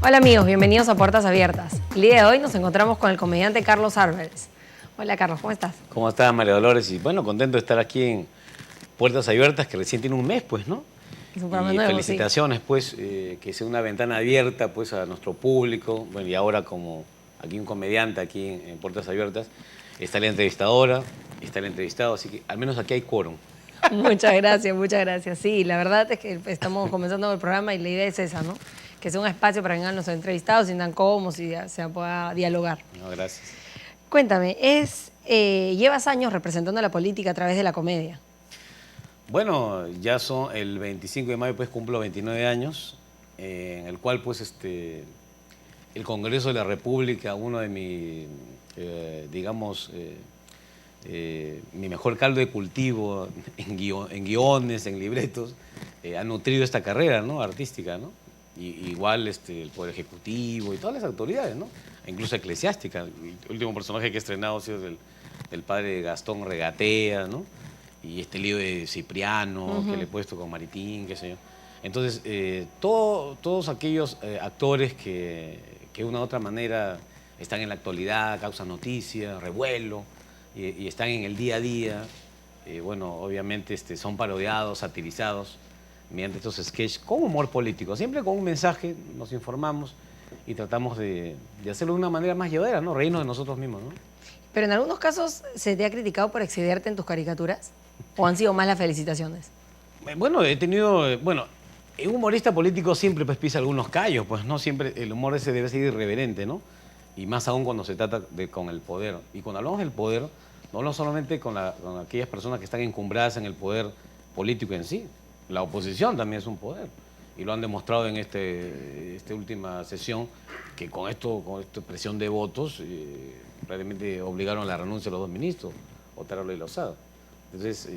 Hola amigos, bienvenidos a Puertas Abiertas. El día de hoy nos encontramos con el comediante Carlos Álvarez. Hola Carlos, ¿cómo estás? ¿Cómo estás, María Dolores? Y bueno, contento de estar aquí en Puertas Abiertas, que recién tiene un mes, pues, ¿no? Es un programa Y nuevo, sí. felicitaciones, pues, que sea una ventana abierta, pues, a nuestro público. Bueno, y ahora como aquí un comediante, aquí en Puertas Abiertas, está la entrevistadora, está el entrevistado, así que al menos aquí hay quórum. Muchas gracias, muchas gracias. Sí, la verdad es que estamos comenzando el programa y la idea es esa, ¿no? Que sea un espacio para que vengan los entrevistados, se sientan cómodos y se pueda dialogar. No, gracias. Cuéntame, llevas años representando a la política a través de la comedia. Bueno, ya son el 25 de mayo, pues, cumplo 29 años, en el cual, pues, el Congreso de la República, uno de mis, digamos, mi mejor caldo de cultivo en guiones, en libretos, ha nutrido esta carrera, ¿no?, artística, ¿no? Igual el Poder Ejecutivo y todas las autoridades, ¿no? E incluso eclesiástica. El último personaje que he estrenado ha sido del padre Gastón Regatea, ¿no? Y este lío de Cipriano, que le he puesto con Maritín, qué sé yo. Entonces, todos aquellos actores que de una u otra manera están en la actualidad, causan noticia, revuelo, y están en el día a día, bueno, obviamente son parodiados, satirizados mediante estos sketches con humor político, siempre con un mensaje, nos informamos y tratamos de hacerlo de una manera más llevadera, ¿no? Reírnos de nosotros mismos, ¿no? Pero en algunos casos, ¿se te ha criticado por excederte en tus caricaturas? ¿O han sido más las felicitaciones? Bueno, he tenido, bueno, un humorista político siempre, pues, pisa algunos callos, pues, no siempre el humor ese debe ser irreverente, ¿no? Y más aún cuando se trata con el poder. Y cuando hablamos del poder, no hablamos solamente con aquellas personas que están encumbradas en el poder político en sí. La oposición también es un poder. Y lo han demostrado en esta última sesión, que con esta presión de votos, realmente obligaron a la renuncia de los dos ministros, Otárola y Lozada. Entonces,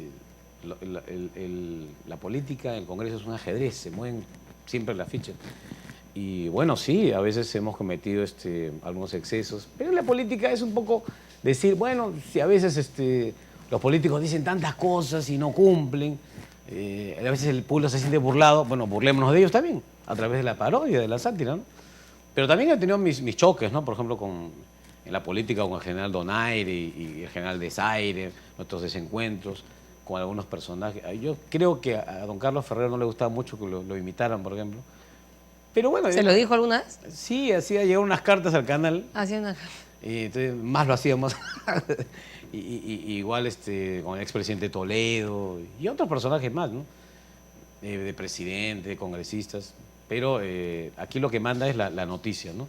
la política, el Congreso es un ajedrez, se mueven siempre las fichas. Y bueno, sí, a veces hemos cometido algunos excesos, pero la política es un poco decir, bueno, si a veces los políticos dicen tantas cosas y no cumplen, a veces el pueblo se siente burlado, bueno, burlémonos de ellos también, a través de la parodia, de la sátira, ¿no? Pero también he tenido mis choques, ¿no? Por ejemplo, en la política con el general Donaire y el general Desaire, nuestros desencuentros con algunos personajes. Yo creo que a don Carlos Ferrer no le gustaba mucho que lo imitaran, por ejemplo. Pero bueno, ¿Se lo dijo alguna vez? sí, hacía llegar unas cartas al canal. Hacía una... Y entonces más lo hacíamos. Igual con el expresidente Toledo y otros personajes más, ¿no? De presidente, de congresistas. Pero aquí lo que manda es la noticia, ¿no?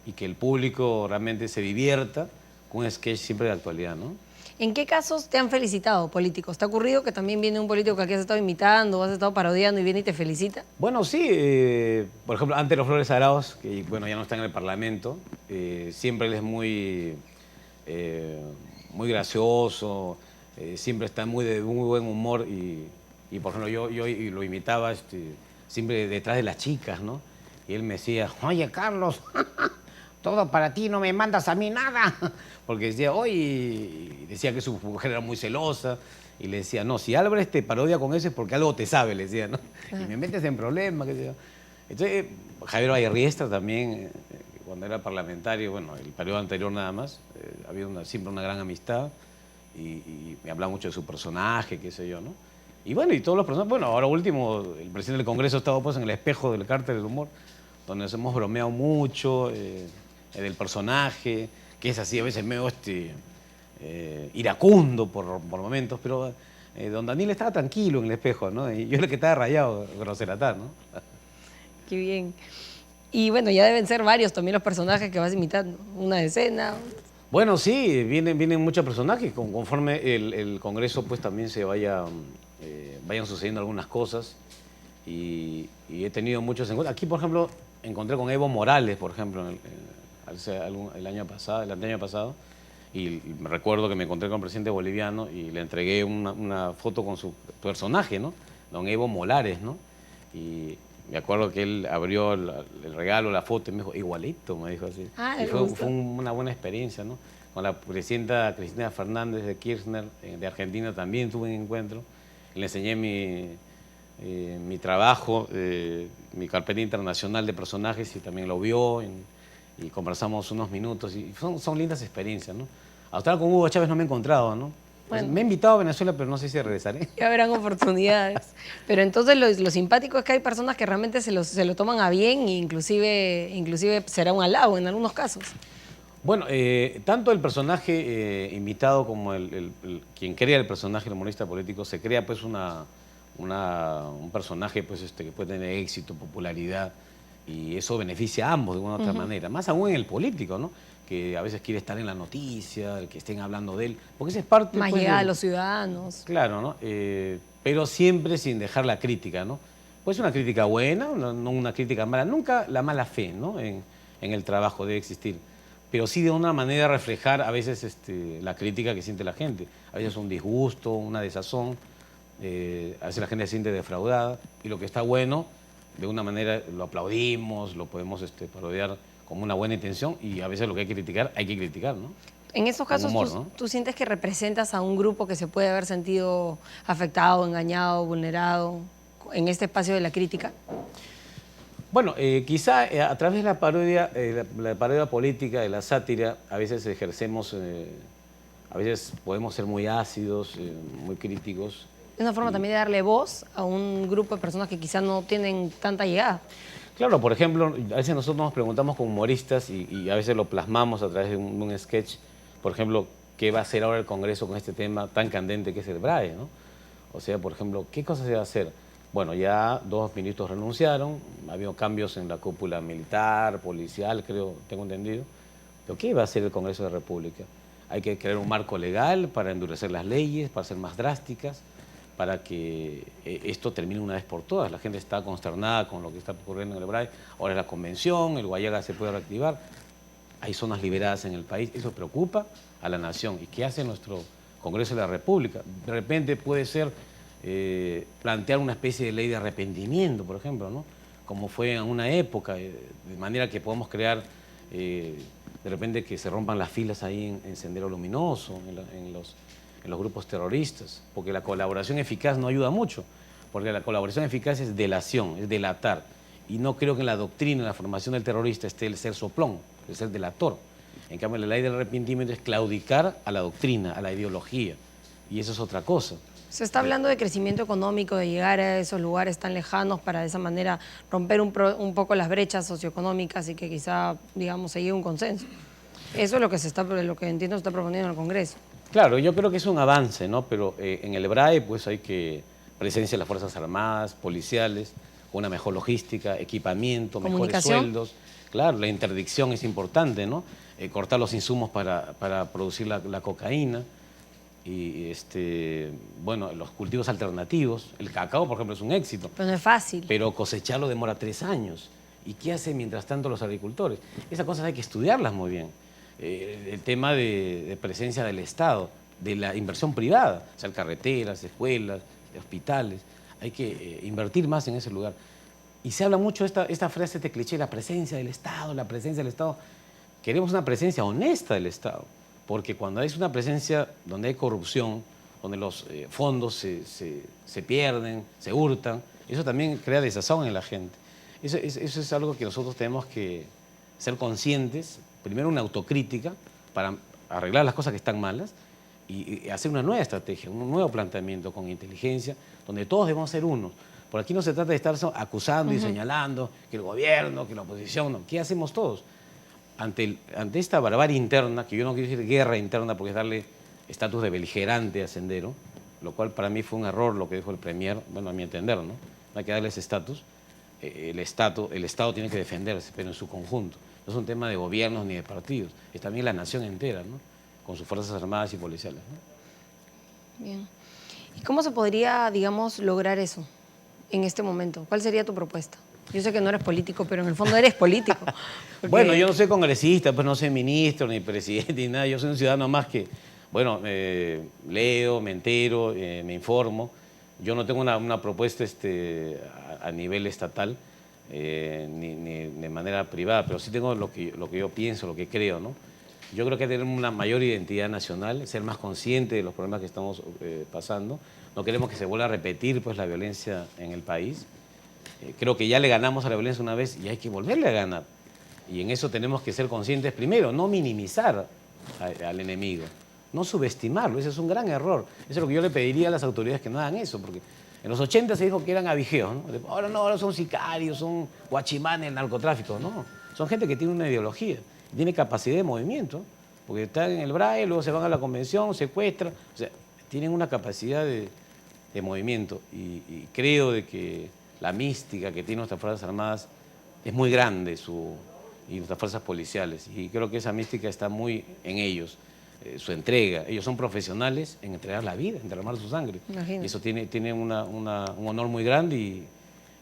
Y que el público realmente se divierta con un sketch siempre de actualidad, ¿no? ¿En qué casos te han felicitado políticos? ¿Te ha ocurrido que también viene un político que aquí has estado imitando o has estado parodiando y viene y te felicita? Bueno, sí, por ejemplo, antes los Flores Arauz, que bueno, ya no están en el Parlamento, siempre él es muy gracioso, siempre está de muy buen humor y por ejemplo, yo lo imitaba siempre detrás de las chicas, ¿no? Y él me decía, oye, Carlos, todo para ti, no me mandas a mí nada. Porque decía, oye, decía que su mujer era muy celosa. Y le decía, no, si Álvarez te parodia con eso es porque algo te sabe, le decía, ¿no? Y me metes en problemas, qué sé yo. Entonces, Javier Vallerriestra también, cuando era parlamentario, bueno, el periodo anterior nada más, había siempre una gran amistad y me hablaba mucho de su personaje, qué sé yo, ¿no? Y bueno, y todos los personajes, bueno, ahora último, el presidente del Congreso estaba pues en el espejo del cártel del humor, donde nos hemos bromeado mucho del personaje, que es así a veces medio iracundo por momentos, pero don Daniel estaba tranquilo en el espejo, ¿no? Y yo era el que estaba rayado, groseratán, ¿no? Qué bien. Y bueno, ya deben ser varios también los personajes que vas imitando. Una decena. Bueno, sí, vienen muchos personajes, conforme el Congreso pues también vayan sucediendo algunas cosas y he tenido muchos encuentros. Aquí, por ejemplo, encontré con Evo Morales, por ejemplo, el año pasado, y me recuerdo que me encontré con el presidente boliviano y le entregué una foto con su personaje, ¿no? Don Evo Morales, ¿no? Y me acuerdo que él abrió el regalo, la foto, y me dijo, igualito, me dijo así. Ah, Y le fue gustó. una buena experiencia, ¿no? Con la presidenta Cristina Fernández de Kirchner, de Argentina, también tuve un encuentro. Le enseñé mi trabajo, mi carpeta internacional de personajes y también lo vio y conversamos unos minutos y son lindas experiencias, ¿no? Hasta ahora con Hugo Chávez no me he encontrado, ¿no? Bueno. Me he invitado a Venezuela, pero no sé si regresaré. Ya habrán oportunidades. Pero entonces lo simpático es que hay personas que realmente se lo toman a bien e inclusive será un halago en algunos casos. Bueno, tanto el personaje invitado como quien crea el personaje, el humorista político, se crea pues un personaje pues, que puede tener éxito, popularidad, y eso beneficia a ambos de una u otra manera. Más aún en el político, ¿no? Que a veces quiere estar en la noticia, el que estén hablando de él, porque esa es parte... Más pues, llegada a los ciudadanos. Claro, ¿no? Pero siempre sin dejar la crítica, ¿no? Pues una crítica buena, no una crítica mala, nunca la mala fe, ¿no? En el trabajo debe existir, pero sí de una manera reflejar a veces la crítica que siente la gente, a veces un disgusto, una desazón, a veces la gente se siente defraudada, y lo que está bueno, de una manera lo aplaudimos, lo podemos parodiar como una buena intención, y a veces lo que hay que criticar, ¿no? En esos Con casos, humor, ¿no? ¿tú sientes que representas a un grupo que se puede haber sentido afectado, engañado, vulnerado en este espacio de la crítica? Bueno, quizá a través de la parodia política, de la sátira, a veces ejercemos, a veces podemos ser muy ácidos, muy críticos. Es una forma también de darle voz a un grupo de personas que quizás no tienen tanta llegada. Claro, por ejemplo, a veces nosotros nos preguntamos como humoristas y a veces lo plasmamos a través de un sketch, por ejemplo, ¿qué va a hacer ahora el Congreso con este tema tan candente que es el BRAE, ¿no? O sea, por ejemplo, ¿qué cosas se va a hacer? Bueno, ya 2 ministros renunciaron, ha habido cambios en la cúpula militar, policial, creo, tengo entendido. ¿Pero qué va a hacer el Congreso de la República? Hay que crear un marco legal para endurecer las leyes, para ser más drásticas, para que esto termine una vez por todas. La gente está consternada con lo que está ocurriendo en el BRAE. Ahora es la convención, el Guayaga se puede reactivar. Hay zonas liberadas en el país. Eso preocupa a la nación. ¿Y qué hace nuestro Congreso de la República? De repente puede ser plantear una especie de ley de arrepentimiento, por ejemplo, ¿no? Como fue en una época, de manera que podamos crear, de repente que se rompan las filas ahí en Sendero Luminoso, en los grupos terroristas, porque la colaboración eficaz no ayuda mucho, porque la colaboración eficaz es delación, es delatar, y no creo que en la doctrina, en la formación del terrorista esté el ser soplón, el ser delator. En cambio, la ley del arrepentimiento es claudicar a la doctrina, a la ideología, y eso es otra cosa. Se está hablando de crecimiento económico, de llegar a esos lugares tan lejanos para de esa manera romper un poco las brechas socioeconómicas y que quizá, digamos, se llegue a un consenso. Eso es lo que entiendo se está proponiendo en el Congreso. Claro, yo creo que es un avance, ¿no? Pero en el BRAE pues hay que presencia de las Fuerzas Armadas, policiales, una mejor logística, equipamiento, mejores sueldos. Claro, la interdicción es importante, ¿no? Cortar los insumos para producir la cocaína. Y bueno, los cultivos alternativos. El cacao, por ejemplo, es un éxito. Pero no es fácil. Pero cosecharlo demora 3 años. ¿Y qué hacen mientras tanto los agricultores? Esas cosas hay que estudiarlas muy bien. El tema de presencia del Estado, de la inversión privada, o sea, carreteras, escuelas, hospitales. Hay que invertir más en ese lugar. Y se habla mucho esta frase, este cliché, la presencia del Estado, la presencia del Estado. Queremos una presencia honesta del Estado. Porque cuando hay una presencia donde hay corrupción, donde los fondos se pierden, se hurtan, eso también crea desazón en la gente. Eso es algo que nosotros tenemos que ser conscientes, primero una autocrítica para arreglar las cosas que están malas y hacer una nueva estrategia, un nuevo planteamiento con inteligencia, donde todos debemos ser unos. Por aquí no se trata de estar acusando y señalando que el gobierno, que la oposición, no. ¿Qué hacemos todos? Ante esta barbarie interna, que yo no quiero decir guerra interna porque es darle estatus de beligerante a Sendero, lo cual para mí fue un error lo que dijo el Premier, bueno, a mi entender, ¿no? No hay que darle ese estatus. El Estado tiene que defenderse, pero en su conjunto. No es un tema de gobiernos ni de partidos, es también la nación entera, ¿no? Con sus fuerzas armadas y policiales, ¿no? Bien. ¿Y cómo se podría, digamos, lograr eso en este momento? ¿Cuál sería tu propuesta? Yo sé que no eres político, pero en el fondo eres político. Porque... Bueno, yo no soy congresista, pues no soy ministro, ni presidente, ni nada. Yo soy un ciudadano más que, bueno, leo, me entero, me informo. Yo no tengo una propuesta a nivel estatal, ni de manera privada, pero sí tengo lo que yo pienso, lo que creo, ¿no? Yo creo que hay que tener una mayor identidad nacional, ser más consciente de los problemas que estamos pasando. No queremos que se vuelva a repetir pues, la violencia en el país. Creo que ya le ganamos a la violencia una vez y hay que volverle a ganar. Y en eso tenemos que ser conscientes primero, no minimizar al enemigo, no subestimarlo, ese es un gran error. Eso es lo que yo le pediría a las autoridades, que no hagan eso, porque en los 80 se dijo que eran avijeos, ¿no? Ahora no, ahora son sicarios, son guachimanes del narcotráfico, no. Son gente que tiene una ideología, tiene capacidad de movimiento, porque están en el BRAE, luego se van a la convención, secuestran, o sea, tienen una capacidad de movimiento y creo de que la mística que tienen nuestras Fuerzas Armadas es muy grande y nuestras fuerzas policiales, y creo que esa mística está muy en ellos, su entrega. Ellos son profesionales en entregar la vida, en derramar su sangre. Imagínate. Y eso tiene un honor muy grande y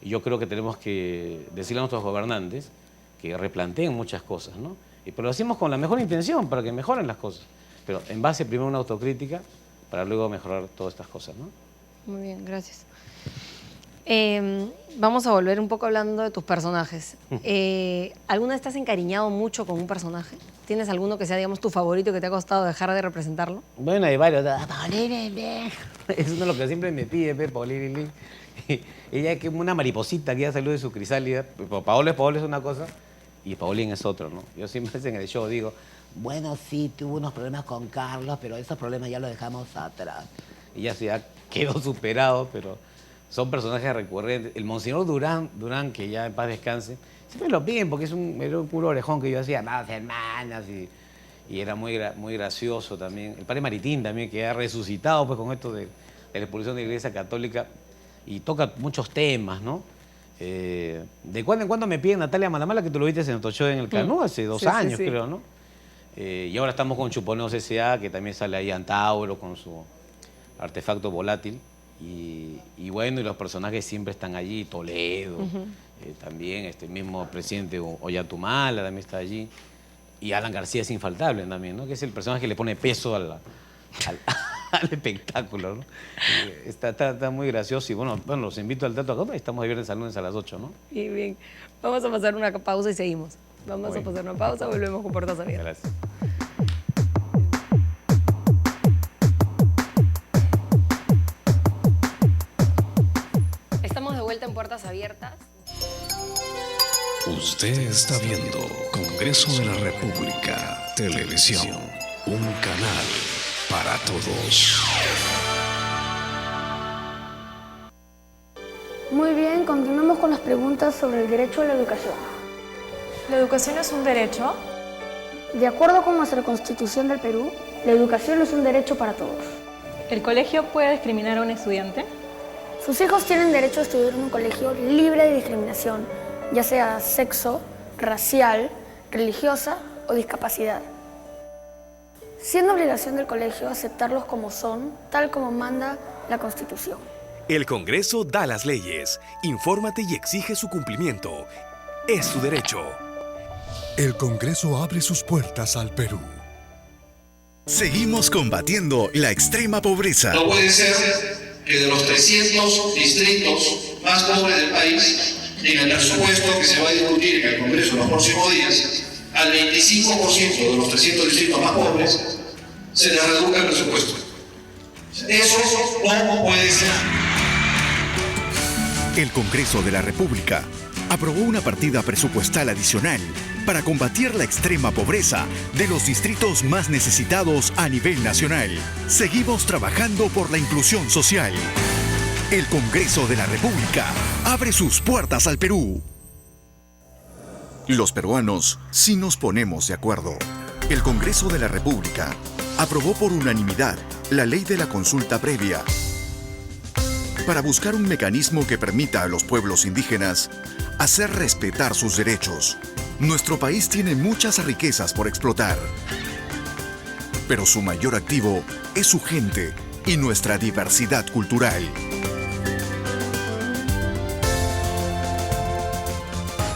yo creo que tenemos que decirle a nuestros gobernantes que replanteen muchas cosas, ¿no? Pero lo hacemos con la mejor intención, para que mejoren las cosas, pero en base primero a una autocrítica para luego mejorar todas estas cosas, ¿no? Muy bien, gracias. Vamos a volver un poco hablando de tus personajes. ¿Alguna vez te has encariñado mucho con un personaje? ¿Tienes alguno que sea, digamos, tu favorito que te ha costado dejar de representarlo? Bueno, hay varios. Es uno de los que siempre me pide, Paulín. Ella es como una mariposita que ya salió de su crisálida. Paola es una cosa y Paulín es otro, ¿no? Yo siempre en el show digo, bueno, sí, tuvo unos problemas con Carlos, pero esos problemas ya los dejamos atrás. Y ya se quedó superado, pero son personajes recurrentes. El Monseñor Durán, que ya en paz descanse, siempre lo piden porque era un puro orejón que yo hacía, amadas hermanas, y era muy gracioso también. El padre Maritín también, que ha resucitado pues, con esto de la expulsión de la Iglesia Católica y toca muchos temas, ¿no? De cuando en cuando me piden Natalia Malamala, que tú lo viste en el show en el Canú hace 2 años, sí. Creo, ¿no? Y ahora estamos con Chuponeos S.A., que también sale ahí Antauro con su artefacto volátil. Y bueno, y los personajes siempre están allí, Toledo, también, este mismo presidente Ollantaytamala también está allí. Y Alan García es infaltable también, ¿no? Que es el personaje que le pone peso al espectáculo, ¿no? Está muy gracioso y bueno, los invito al Teatro Acá, estamos de viernes a lunes a las 8, ¿no? Y bien, vamos a pasar una pausa y seguimos. Vamos a pasar una pausa, volvemos con Puertas Abiertas. Gracias. Estamos de vuelta en Puertas Abiertas. Usted está viendo Congreso de la República, Televisión, un canal para todos. Muy bien, continuamos con las preguntas sobre el derecho a la educación. ¿La educación es un derecho? De acuerdo con nuestra Constitución del Perú, la educación es un derecho para todos. ¿El colegio puede discriminar a un estudiante? Sus hijos tienen derecho a estudiar en un colegio libre de discriminación, ya sea sexo, racial, religiosa o discapacidad. Siendo obligación del colegio aceptarlos como son, tal como manda la Constitución. El Congreso da las leyes, infórmate y exige su cumplimiento. Es tu derecho. El Congreso abre sus puertas al Perú. Seguimos combatiendo la extrema pobreza. No puede ser que de los 300 distritos más pobres del país, en el presupuesto que se va a discutir en el Congreso en los próximos días, al 25% de los 300 distritos más pobres se les reduzca el presupuesto. Eso no puede ser. El Congreso de la República aprobó una partida presupuestal adicional para combatir la extrema pobreza de los distritos más necesitados a nivel nacional. Seguimos trabajando por la inclusión social. El Congreso de la República abre sus puertas al Perú. Los peruanos sí nos ponemos de acuerdo. El Congreso de la República aprobó por unanimidad la ley de la consulta previa para buscar un mecanismo que permita a los pueblos indígenas hacer respetar sus derechos. Nuestro país tiene muchas riquezas por explotar, pero su mayor activo es su gente y nuestra diversidad cultural.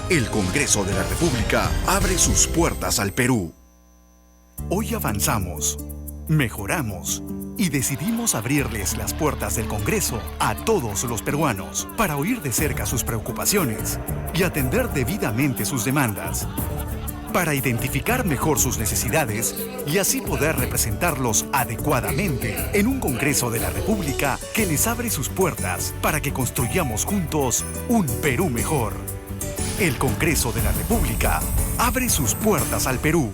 El Congreso de la República abre sus puertas al Perú. Hoy avanzamos, mejoramos y decidimos abrirles las puertas del Congreso a todos los peruanos para oír de cerca sus preocupaciones y atender debidamente sus demandas. para identificar mejor sus necesidades y así poder representarlos adecuadamente en un Congreso de la República que les abre sus puertas para que construyamos juntos un Perú mejor. El Congreso de la República abre sus puertas al Perú.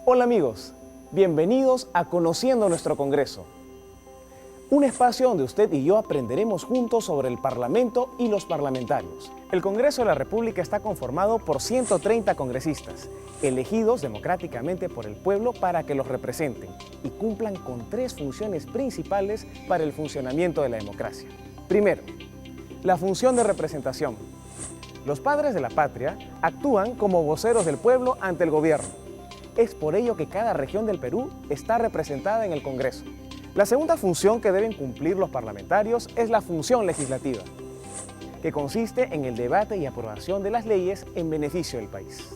Hola amigos, bienvenidos a Conociendo Nuestro Congreso. Un espacio donde usted y yo aprenderemos juntos sobre el Parlamento y los parlamentarios. El Congreso de la República está conformado por 130 congresistas, elegidos democráticamente por el pueblo para que los representen y cumplan con 3 funciones principales para el funcionamiento de la democracia. Primero, la función de representación. Los padres de la patria actúan como voceros del pueblo ante el gobierno. Es por ello que cada región del Perú está representada en el Congreso. La segunda función que deben cumplir los parlamentarios es la función legislativa, que consiste en el debate y aprobación de las leyes en beneficio del país,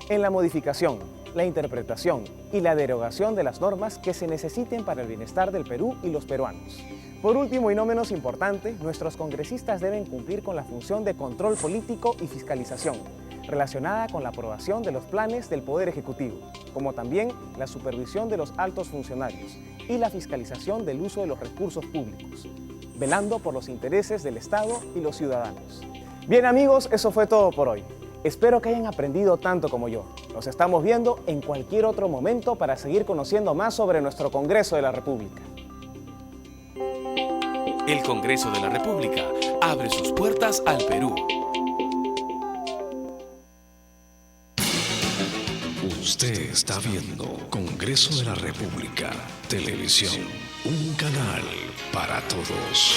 en la modificación, la interpretación y la derogación de las normas que se necesiten para el bienestar del Perú y los peruanos. Por último y no menos importante, nuestros congresistas deben cumplir con la función de control político y fiscalización, relacionada con la aprobación de los planes del Poder Ejecutivo, como también la supervisión de los altos funcionarios y la fiscalización del uso de los recursos públicos, velando por los intereses del Estado y los ciudadanos. Bien amigos, eso fue todo por hoy. Espero que hayan aprendido tanto como yo. Nos estamos viendo en cualquier otro momento para seguir conociendo más sobre nuestro Congreso de la República. El Congreso de la República abre sus puertas al Perú. Usted está viendo Congreso de la República, Televisión, un canal para todos.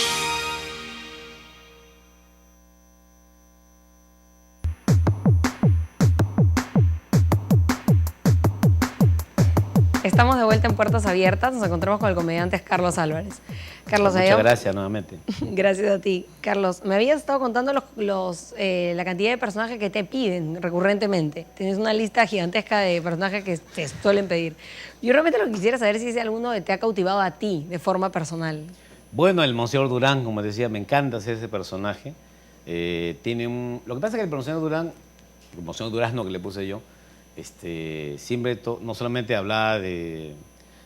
Estamos de vuelta en Puertas Abiertas, nos encontramos con el comediante Carlos Álvarez. Carlos, Muchas gracias nuevamente. Gracias a ti. Carlos, me habías estado contando la cantidad de personajes que te piden recurrentemente. Tienes una lista gigantesca de personajes que te suelen pedir. Yo realmente lo que quisiera saber es si alguno te ha cautivado a ti de forma personal. Bueno, el Monseñor Durán, como decía, me encanta hacer ese personaje. Lo que pasa es que el Monseñor Durán, el Monseñor Durazno que le puse yo, siempre no solamente hablaba de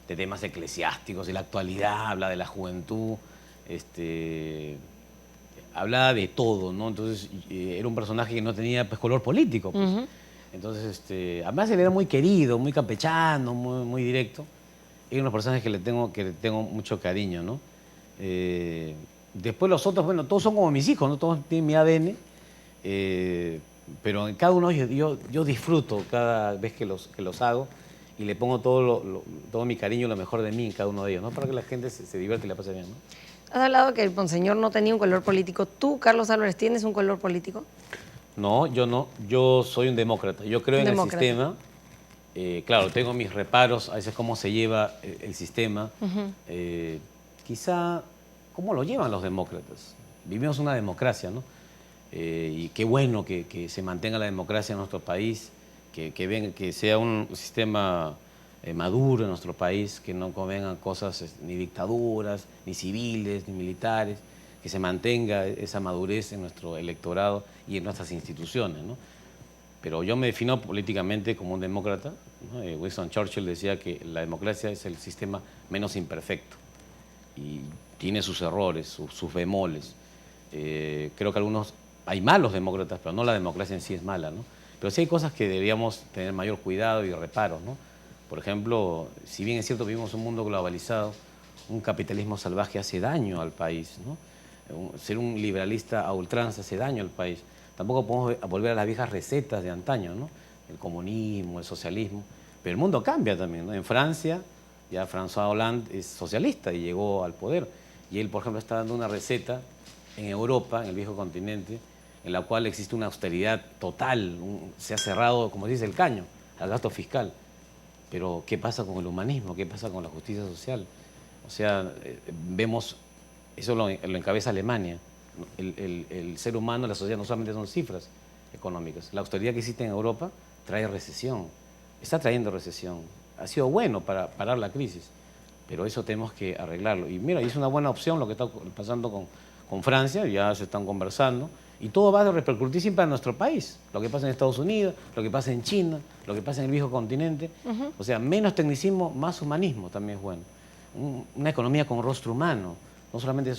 temas eclesiásticos, de la actualidad, habla de la juventud, hablaba de todo, ¿no? Entonces era un personaje que no tenía pues, color político. Pues. Entonces, además él era muy querido, muy campechano, muy directo. Es unos personajes que le tengo mucho cariño, ¿no? Después los otros, bueno, todos son como mis hijos, ¿no? Todos tienen mi ADN. Pero en cada uno yo disfruto cada vez que los hago y le pongo todo mi cariño, lo mejor de mí en cada uno de ellos, ¿no? Para que la gente se divierta y la pase bien, ¿no? Has hablado que el Monseñor no tenía un color político. ¿Tú, Carlos Álvarez, tienes un color político? No, yo no. Yo soy un demócrata. Yo creo en el sistema. Claro, tengo mis reparos a veces cómo se lleva el sistema. Quizá cómo lo llevan los demócratas. Vivimos una democracia, ¿no? Y qué bueno que se mantenga la democracia en nuestro país, que sea un sistema maduro en nuestro país, que no convengan cosas ni dictaduras, ni civiles, ni militares, que se mantenga esa madurez en nuestro electorado y en nuestras instituciones, ¿no? Pero yo me defino políticamente como un demócrata, ¿no? Winston Churchill decía que la democracia es el sistema menos imperfecto y tiene sus errores, sus bemoles. Creo que hay malos demócratas, pero no la democracia en sí es mala, ¿no? Pero sí hay cosas que deberíamos tener mayor cuidado y reparos, ¿no? Por ejemplo, si bien es cierto vivimos un mundo globalizado, un capitalismo salvaje hace daño al país, ¿no? Ser un liberalista a ultranza hace daño al país. Tampoco podemos volver a las viejas recetas de antaño, ¿no? El comunismo, el socialismo. Pero el mundo cambia también, ¿no? En Francia, ya François Hollande es socialista y llegó al poder. Y él, por ejemplo, está dando una receta en Europa, en el viejo continente, en la cual existe una austeridad total, se ha cerrado, como dice, el caño al gasto fiscal. Pero, ¿qué pasa con el humanismo? ¿Qué pasa con la justicia social? O sea, vemos, eso lo encabeza Alemania. El ser humano, la sociedad, no solamente son cifras económicas. La austeridad que existe en Europa trae recesión, está trayendo recesión. Ha sido bueno para parar la crisis, pero eso tenemos que arreglarlo. Y mira, es una buena opción lo que está pasando con Francia, ya se están conversando, y todo va a repercutir siempre a nuestro país. Lo que pasa en Estados Unidos, lo que pasa en China, lo que pasa en el viejo continente. O sea, menos tecnicismo, más humanismo también es bueno. Una economía con rostro humano. No solamente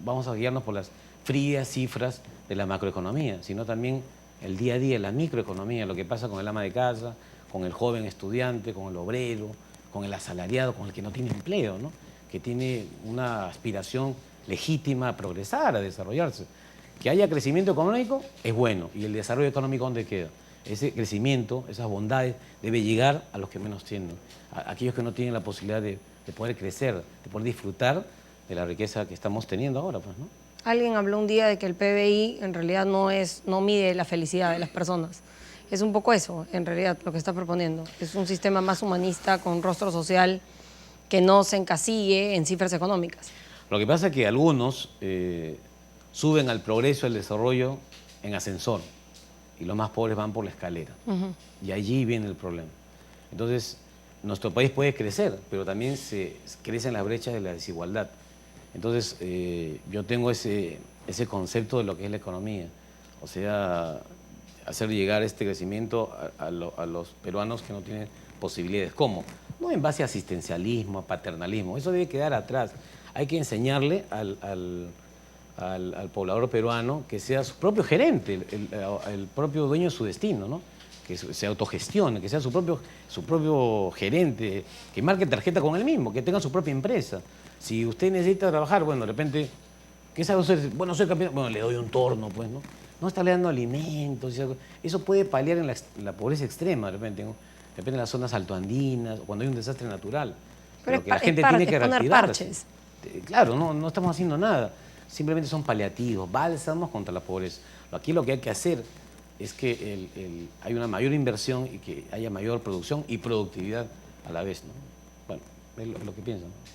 vamos a guiarnos por las frías cifras de la macroeconomía, sino también el día a día, la microeconomía, lo que pasa con el ama de casa, con el joven estudiante, con el obrero, con el asalariado, con el que no tiene empleo, ¿no? Que tiene una aspiración legítima a progresar, a desarrollarse. Que haya crecimiento económico es bueno, y el desarrollo económico, ¿dónde queda? Ese crecimiento, esas bondades, debe llegar a los que menos tienen, a aquellos que no tienen la posibilidad de poder crecer, de poder disfrutar de la riqueza que estamos teniendo ahora, pues, ¿no? Alguien habló un día de que el PBI en realidad no mide la felicidad de las personas. Es un poco eso, en realidad, lo que está proponiendo. Es un sistema más humanista, con rostro social, que no se encasille en cifras económicas. Lo que pasa es que algunos suben al progreso, al desarrollo en ascensor, y los más pobres van por la escalera. Y allí viene el problema. Entonces, nuestro país puede crecer, pero también se crecen las brechas de la desigualdad. Entonces, yo tengo ese concepto de lo que es la economía. O sea, hacer llegar este crecimiento a los peruanos que no tienen posibilidades. ¿Cómo? No en base a asistencialismo, a paternalismo. Eso debe quedar atrás. Hay que enseñarle al poblador peruano que sea su propio gerente, el propio dueño de su destino, ¿no? Que se autogestione, que sea su propio gerente, que marque tarjeta con él mismo, que tenga su propia empresa. Si usted necesita trabajar, bueno, de repente, ¿qué sabe usted? Bueno, soy capitán, bueno, le doy un torno, pues, ¿no? No está le dando alimentos. Eso puede paliar en la pobreza extrema, de repente, ¿no? De repente en las zonas altoandinas, o cuando hay un desastre natural. Pero que la gente tiene que reactivarse. Claro, no estamos haciendo nada. Simplemente son paliativos, bálsamos contra la pobreza. Aquí lo que hay que hacer es que hay una mayor inversión y que haya mayor producción y productividad a la vez, ¿no? Bueno, es lo que pienso, ¿no?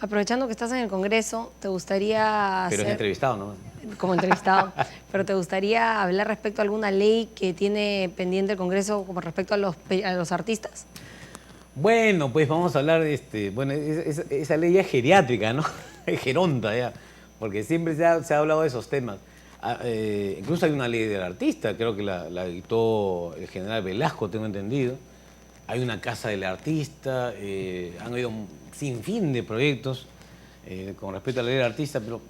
Aprovechando que estás en el Congreso, ¿te gustaría Pero es entrevistado, ¿no? Como entrevistado, pero ¿te gustaría hablar respecto a alguna ley que tiene pendiente el Congreso como respecto a los artistas? Bueno, pues vamos a hablar de bueno, esa ley ya es geriátrica, ¿no? Es geronta ya, porque siempre se ha hablado de esos temas. Incluso hay una ley del artista, creo que la dictó el general Velasco, tengo entendido. Hay una casa del artista, han habido un sinfín de proyectos con respecto a la ley del artista, pero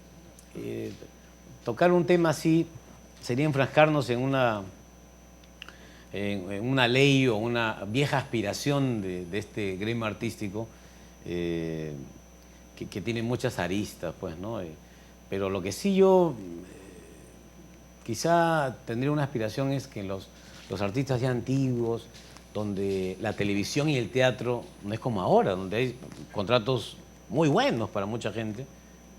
tocar un tema así sería enfrascarnos en una ley o una vieja aspiración de este gremio artístico que tiene muchas aristas, pues, ¿no? Pero lo que sí yo quizá tendría una aspiración es que los artistas ya antiguos, donde la televisión y el teatro no es como ahora, donde hay contratos muy buenos para mucha gente,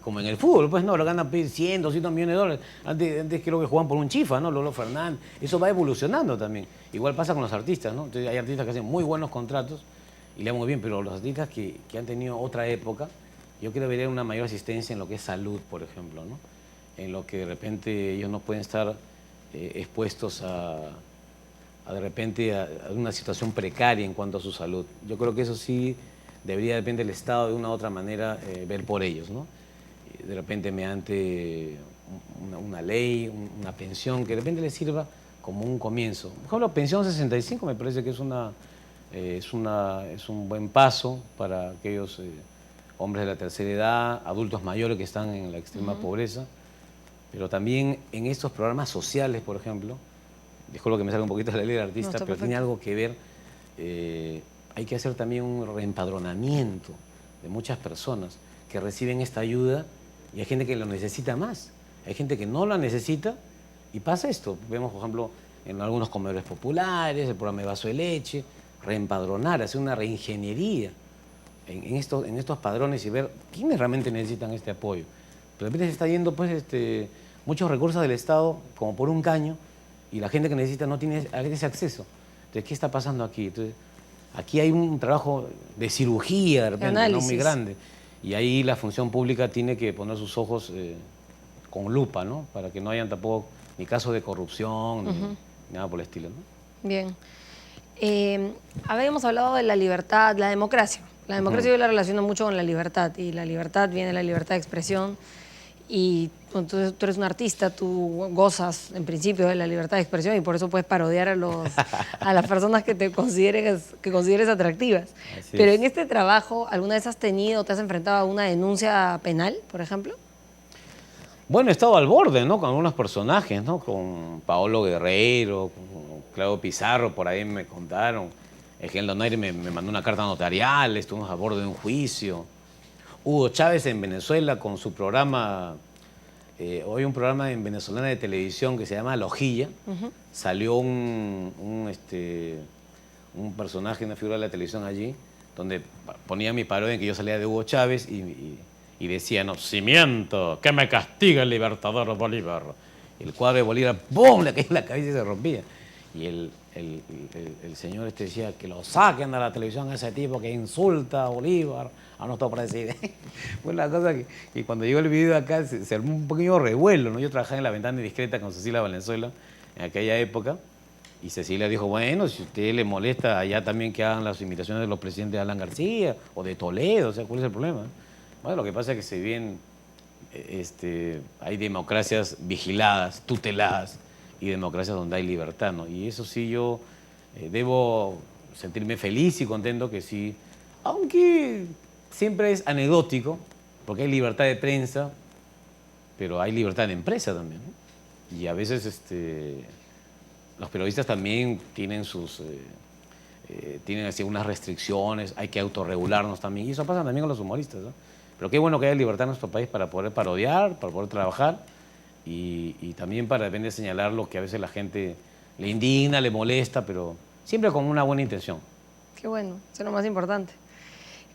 como en el fútbol, pues no, lo ganan 100, 200 millones de dólares. Antes creo que jugaban por un chifa, ¿no? Lolo Fernández. Eso va evolucionando también. Igual pasa con los artistas, ¿no? Entonces hay artistas que hacen muy buenos contratos y le van muy bien, pero los artistas que han tenido otra época, yo creo que vería una mayor asistencia en lo que es salud, por ejemplo, ¿no? En lo que de repente ellos no pueden estar expuestos a de repente a una situación precaria en cuanto a su salud. Yo creo que eso sí debería de repente el Estado de una u otra manera ver por ellos, ¿no? De repente mediante una ley, una pensión que de repente les sirva como un comienzo. Por ejemplo, pensión 65 me parece que es un buen paso para aquellos hombres de la tercera edad, adultos mayores que están en la extrema pobreza, pero también en estos programas sociales, por ejemplo. Disculpa que me salga un poquito de la ley del artista, pero perfecto. Tiene algo que ver. Hay que hacer también un reempadronamiento de muchas personas que reciben esta ayuda y hay gente que lo necesita más. Hay gente que no la necesita y pasa esto. Vemos, por ejemplo, en algunos comedores populares, el programa de vaso de leche, reempadronar, hacer una reingeniería en estos padrones y ver quiénes realmente necesitan este apoyo. Pero de repente se está yendo pues, muchos recursos del Estado como por un caño, y la gente que necesita no tiene ese acceso. Entonces, ¿qué está pasando aquí? Entonces, aquí hay un trabajo de cirugía, de repente, ¿no? Muy grande. Y ahí la función pública tiene que poner sus ojos con lupa, ¿no? Para que no hayan tampoco ni casos de corrupción, ni nada por el estilo, ¿no? Bien. Habíamos hablado de la libertad, la democracia, La democracia yo la relaciono mucho con la libertad, y la libertad viene de la libertad de expresión, y entonces tú eres un artista, tú gozas en principio de la libertad de expresión y por eso puedes parodiar a las personas que consideres atractivas. Así Pero es. en este trabajo, ¿alguna vez has tenido o te has enfrentado a una denuncia penal, por ejemplo? Bueno, he estado al borde, ¿no? Con algunos personajes, ¿no? Con Paolo Guerrero, con Claudio Pizarro, por ahí me contaron. Egel Donaire me mandó una carta notarial, estuvimos a borde de un juicio. Hugo Chávez en Venezuela con su programa, hoy un programa en venezolana de televisión que se llama La Hojilla. Salió un personaje, una figura de la televisión allí, donde ponía mi parodia en que yo salía de Hugo Chávez y decía, no, cimiento, que me castiga el libertador Bolívar. El cuadro de Bolívar, ¡pum!, le caía en la cabeza y se rompía. Y el señor decía que lo saquen de la televisión a ese tipo que insulta a Bolívar, a nuestro presidente. Fue la cosa que cuando llegó el video acá se armó un pequeño revuelo, ¿no? Yo trabajaba en La Ventana Indiscreta con Cecilia Valenzuela en aquella época, y Cecilia dijo, bueno, si a usted le molesta allá también que hagan las imitaciones de los presidentes de Alan García o de Toledo, o sea, ¿cuál es el problema? Bueno, lo que pasa es que si bien hay democracias vigiladas, tuteladas, y democracias donde hay libertad, ¿no? Y eso sí yo debo sentirme feliz y contento que sí, aunque siempre es anecdótico, porque hay libertad de prensa, pero hay libertad de empresa también, ¿no? Y a veces los periodistas también tienen tienen así unas restricciones, hay que autorregularnos también, y eso pasa también con los humoristas, ¿no? Pero qué bueno que haya libertad en nuestro país para poder parodiar, para poder trabajar, y también para depende de señalar lo que a veces la gente le indigna, le molesta, pero siempre con una buena intención. Qué bueno, eso es lo más importante.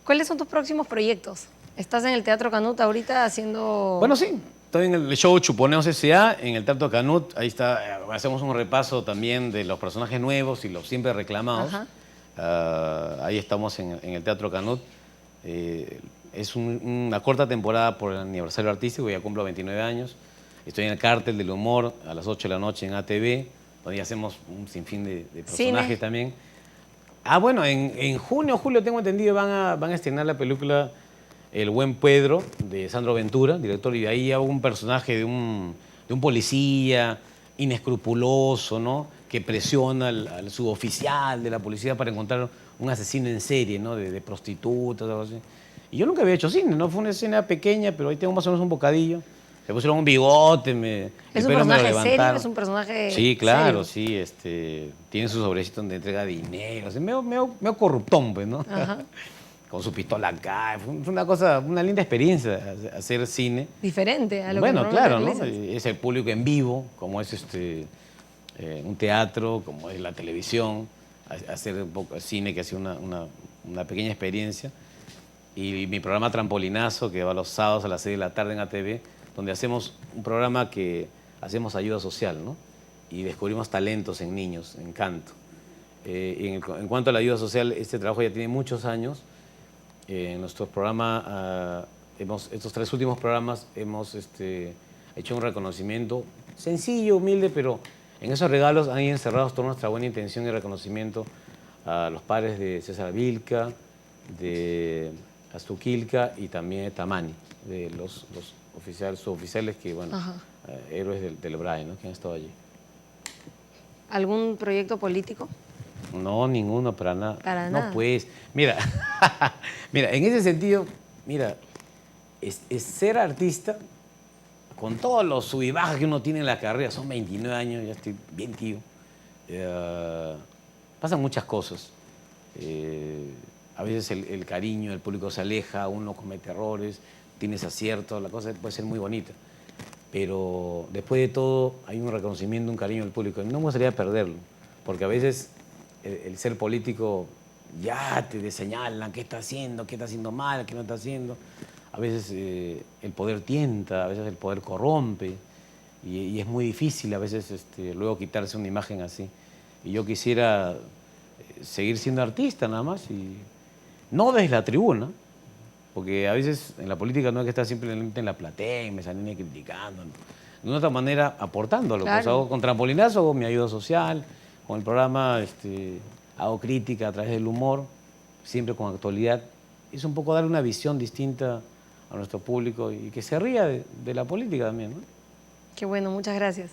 ¿Cuáles son tus próximos proyectos? ¿Estás en el Teatro Canut ahorita haciendo...? Bueno, sí, estoy en el show Chuponeos S.A., en el Teatro Canut. Ahí está, hacemos un repaso también de los personajes nuevos y los siempre reclamados. Ahí estamos en el Teatro Canut. Es una corta temporada por el aniversario artístico, ya cumplo 29 años. Estoy en el Cártel del Humor a las 8 de la noche en ATV, donde sinfín un sinfín de personajes. ¿Cine? También. Bueno, en junio o julio tengo entendido van a estrenar la película El Buen Pedro de Sandro Ventura, director, y de ahí hago un personaje de un policía inescrupuloso, ¿no? Que presiona al suboficial de la policía para encontrar un asesino en serie, ¿no? De prostitutas, algo así. Y yo nunca había hecho cine, ¿no? Fue una escena pequeña, pero ahí tengo más o menos un bocadillo. Me pusieron un bigote, ¿Es un personaje serio? ¿Es un personaje Sí, claro, serio? sí. Tiene su sobrecito donde entrega dinero. Así, medio corruptón, pues, ¿no? Con su pistola acá. Fue una linda experiencia hacer cine. Diferente a lo bueno, que claro, ¿no? realizas. Es el público en vivo, como es un teatro, como es la televisión. Hacer un poco de cine que ha sido una pequeña experiencia. Y mi programa Trampolinazo, que va los sábados a las 6 de la tarde en ATV, donde hacemos un programa que hacemos ayuda social, ¿no? Y descubrimos talentos en niños, en canto. En cuanto a la ayuda social, este trabajo ya tiene muchos años. En nuestros programas, estos 3 últimos programas, hemos hecho un reconocimiento sencillo, humilde, pero en esos regalos han encerrado toda nuestra buena intención y reconocimiento a los padres de César Vilca, de Azuquilca y también de Tamani, de los suboficiales que, bueno, héroes del BRAE, ¿no? Que han estado allí. ¿Algún proyecto político? No, ninguno, para nada. Para nada. No, pues, mira, en ese sentido, es ser artista, con todos los sub y bajas que uno tiene en la carrera, son 29 años, ya estoy bien tío, pasan muchas cosas. A veces el cariño, el público se aleja, uno comete errores, tienes aciertos, la cosa puede ser muy bonita. Pero después de todo hay un reconocimiento, un cariño del público. No me gustaría perderlo, porque a veces el ser político ya te señalan qué está haciendo mal, qué no está haciendo. A veces el poder tienta, a veces el poder corrompe, y es muy difícil a veces luego quitarse una imagen así. Y yo quisiera seguir siendo artista nada más, y no desde la tribuna, porque a veces en la política no hay que estar simplemente en la platea y me salen criticando, ¿no? De otra manera aportándolo. Claro. Pues hago con Trampolinazo, hago mi ayuda social, con el programa hago crítica a través del humor, siempre con actualidad, es un poco darle una visión distinta a nuestro público y que se ría de la política también, ¿no? Qué bueno, muchas gracias.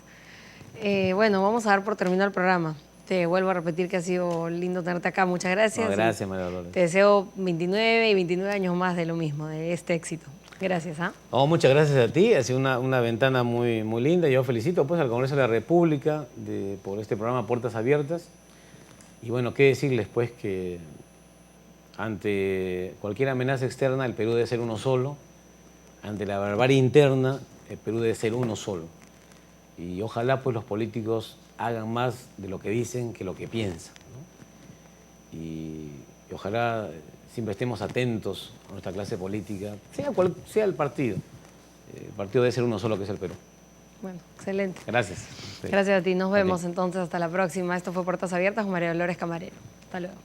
Bueno, vamos a dar por terminado el programa. Te vuelvo a repetir que ha sido lindo tenerte acá. Muchas gracias. No, gracias, María Dolores. Te deseo 29 y 29 años más de lo mismo, de este éxito. Gracias. No, muchas gracias a ti. Ha sido una ventana muy, muy linda. Yo felicito pues, al Congreso de la República por este programa Puertas Abiertas. Y bueno, qué decirles pues que ante cualquier amenaza externa el Perú debe ser uno solo. Ante la barbarie interna el Perú debe ser uno solo. Y ojalá pues los políticos hagan más de lo que dicen que lo que piensan, ¿no? Y ojalá siempre estemos atentos a nuestra clase política, sea cual sea el partido. El partido debe ser uno solo, que es el Perú. Bueno, excelente. Gracias. Gracias a ti. Nos vemos entonces hasta la próxima. Esto fue Puertas Abiertas con María Dolores Camarero. Hasta luego.